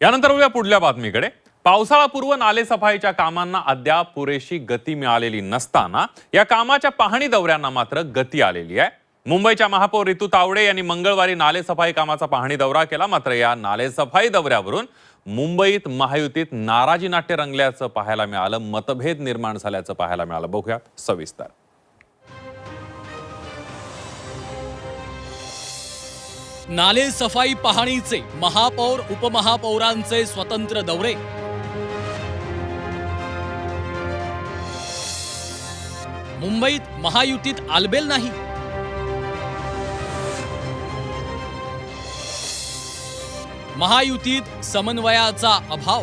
यानंतर उद्या पुढल्या बातमीकडे। पावसाळापूर्व नालेसफाईच्या कामांना अद्याप पुरेशी गती मिळालेली नसताना या कामाच्या पाहणी दौऱ्यांना मात्र गती आलेली आहे। मुंबईच्या महापौर रितू तावडे यांनी मंगळवारी नालेसफाई कामाचा पाहणी दौरा केला। मात्र या नालेसफाई दौऱ्यावरून मुंबईत महायुतीत नाराजी नाट्य रंगल्याचं पाहायला मिळालं, मतभेद निर्माण झाल्याचं पाहायला मिळालं। बघूया सविस्तर। नाले सफाई पाहणीचे महापौर उपमहापौरांचे स्वतंत्र दौरे। मुंबईत महायुतीत आलबेल नाही। महायुतीत समन्वयाचा अभाव।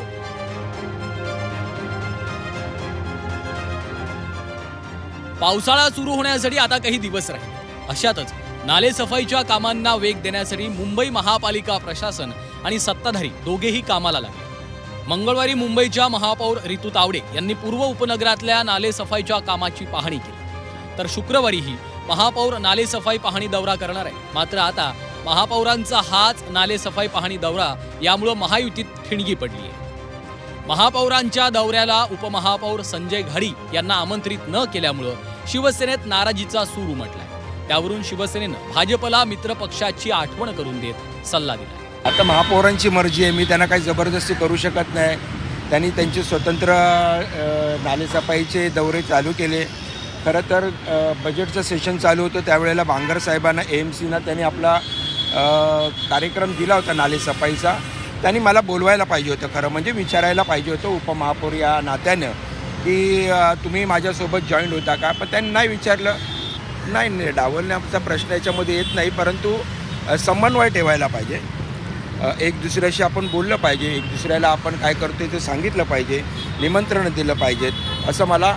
पावसाळा सुरू होण्यासाठी आता काही दिवस राहिले। अशातच नालेसफाईच्या कामांना वेग देण्यासाठी मुंबई महापालिका प्रशासन आणि सत्ताधारी दोघेही कामाला लागले। मंगळवारी मुंबईच्या महापौर रितू तावडे यांनी पूर्व उपनगरातल्या नालेसफाईच्या कामाची पाहणी केली, तर शुक्रवारीही महापौर नालेसफाई पाहणी दौरा करणार आहे। मात्र आता महापौरांचा हाच नालेसफाई पाहणी दौरा यामुळे महायुतीत ठिणगी पडली आहे। महापौरांच्या दौऱ्याला उपमहापौर संजय घाडी यांना आमंत्रित न केल्यामुळे शिवसेनेत नाराजीचा सूर उमटलाय। त्यावरून शिवसेनेनं भाजपला मित्रपक्षाची आठवण करून देत सल्ला दिला। आता महापौरांची मर्जी आहे, मी त्यांना काही जबरदस्ती करू शकत नाही। त्यांनी त्यांचे स्वतंत्र नालेसफाईचे दौरे चालू केले। खरं तर बजेटचं सेशन चालू होतं त्यावेळेला बांगर साहेबांना AMCना त्यांनी आपला कार्यक्रम दिला होता नालेसफाईचा। त्यांनी मला बोलवायला पाहिजे होतं, खरं म्हणजे विचारायला पाहिजे होतं उपमहापौर या नात्यानं की तुम्ही माझ्यासोबत जॉईंट होता का, पण त्यांनी नाही विचारलं। नाही, डावलण्याचा प्रश्न याच्यामध्ये येत नाही, परंतु समन्वय ठेवायला पाहिजे। एक दुसऱ्याशी आपण बोललं पाहिजे, एक दुसऱ्याला आपण काय करतोय ते सांगितलं पाहिजे, निमंत्रण दिलं पाहिजेत, असं मला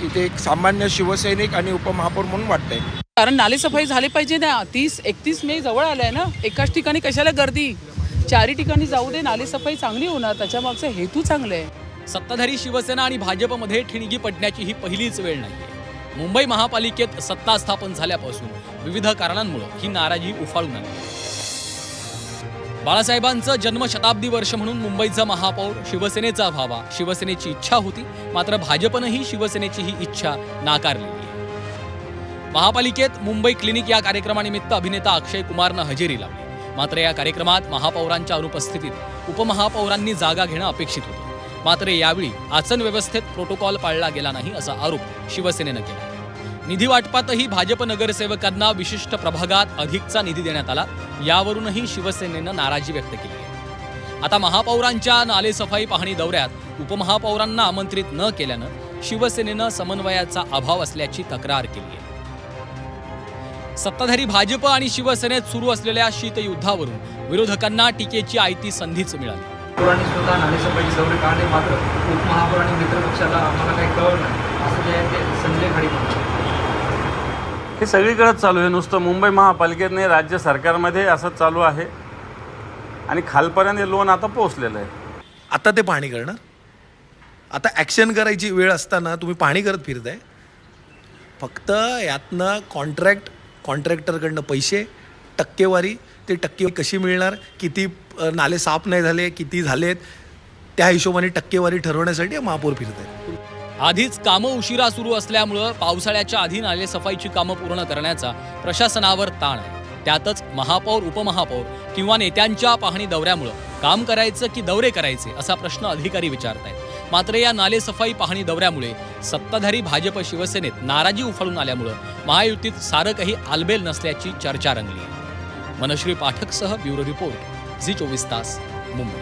इथे एक सामान्य शिवसैनिक आणि उपमहापौर म्हणून वाटतंय। कारण नालेसफाई झाली पाहिजे ना। 30-31 मे जवळ आलाय ना। एकाच ठिकाणी कशाला गर्दी, चारही ठिकाणी जाऊ दे, नालेसफाई चांगली होणार, त्याच्यामागचा हेतू चांगला आहे। सत्ताधारी शिवसेना आणि भाजपमध्ये ठिणगी पडण्याची ही पहिलीच वेळ नाहीये। मुंबई महापालिकेत सत्ता स्थापन झाल्यापासून विविध कारणांमुळे ही नाराजी उफाळून आली। बाळासाहेबांचं जन्मशताब्दी वर्ष म्हणून मुंबईचा महापौर शिवसेनेचा व्हावा शिवसेनेची इच्छा होती, मात्र भाजपनंही शिवसेनेची ही इच्छा नाकारलेली आहे। महापालिकेत मुंबई क्लिनिक या कार्यक्रमानिमित्त अभिनेता अक्षय कुमारनं हजेरी लावली। मात्र या कार्यक्रमात महापौरांच्या अनुपस्थितीत उपमहापौरांनी जागा घेणं अपेक्षित होतं। मात्र यावेळी आसन व्यवस्थेत प्रोटोकॉल पाळला गेला नाही असा आरोप शिवसेनेनं केला। निधी वाटपातही भाजप नगरसेवकांना विशिष्ट प्रभागात अधिकचा निधी देण्यात आला, यावरूनही शिवसेनेनं नाराजी व्यक्त केली आहे। आता महापौरांच्या नालेसफाई पाहणी दौऱ्यात उपमहापौरांना आमंत्रित न केल्यानं शिवसेनेनं समन्वयाचा अभाव असल्याची तक्रार केली आहे। सत्ताधारी भाजप आणि शिवसेनेत सुरू असलेल्या शीतयुद्धावरून विरोधकांना टीकेची आयती संधीच मिळाली। महापौरांनी स्वतः नालेसफाईचे दौरे काढले, मात्र उपमहापौर आणि मित्रपक्षाला आम्हाला काही कळलं नाही, असं जे आहे ते संजय घाडी म्हणतात। हे सगळीकडेच चालू आहे, नुसतं मुंबई महापालिकेत नाही, राज्य सरकारमध्ये असंच चालू आहे आणि खालपर्यंत हे लोन आता पोहोचलेलं आहे। आता ते पाहणी करणार, आता ॲक्शन करायची वेळ असताना तुम्ही पाहणी करत फिरताय। फक्त यातनं कॉन्ट्रॅक्टरकडनं पैसे, टक्केवारी, ते टक्केवारी कशी मिळणार, किती नाले साफ नाही झाले, किती झालेत, त्या हिशोबाने टक्केवारी ठरवण्यासाठी महापौर फिरत आहे। आधीच कामं उशिरा सुरू असल्यामुळं पावसाळ्याच्या आधी नालेसफाईची कामं पूर्ण करण्याचा प्रशासनावर ताण आहे। त्यातच महापौर उपमहापौर किंवा नेत्यांच्या पाहणी दौऱ्यामुळं काम करायचं की दौरे करायचे असा प्रश्न अधिकारी विचारतायत। मात्र या नालेसफाई पाहणी दौऱ्यामुळे सत्ताधारी भाजप शिवसेनेत नाराजी उफाळून आल्यामुळं महायुतीत सारं काही आलबेल नसल्याची चर्चा रंगली आहे। मनश्री पाठकसह ब्युरो रिपोर्ट, झी 24 तास, मुंबई।